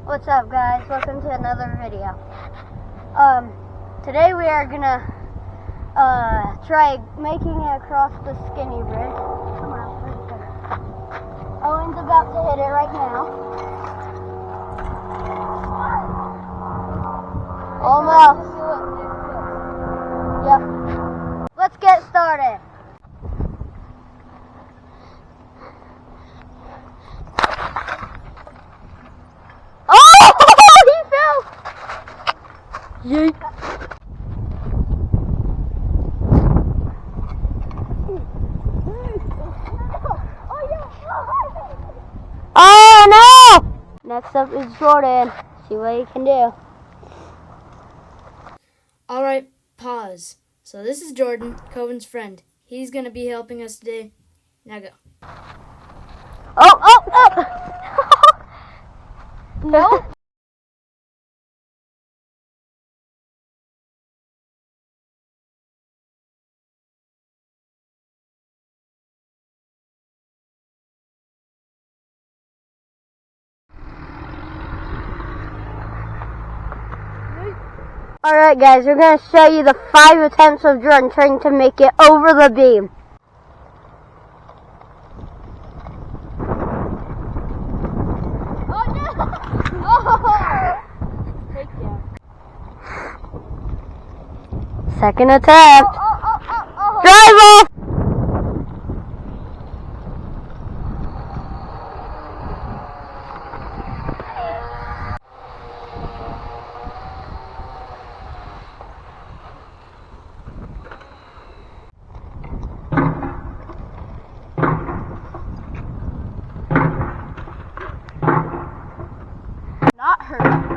What's up, guys? Welcome to another video. Today we are gonna try making it across the skinny bridge. Come on, right there. Owen's about to hit it right now. Almost. Yep. Let's get started. Yeet. Oh no! Next up is Jordan. See what he can do. Alright, pause. So this is Jordan, Coven's friend. He's going to be helping us today. Now go. Oh! No. Alright guys, we're going to show you the 5 attempts of Jordan trying to make it over the beam. Oh no! Oh! Take care. Second attempt. Drive off! Not hurt.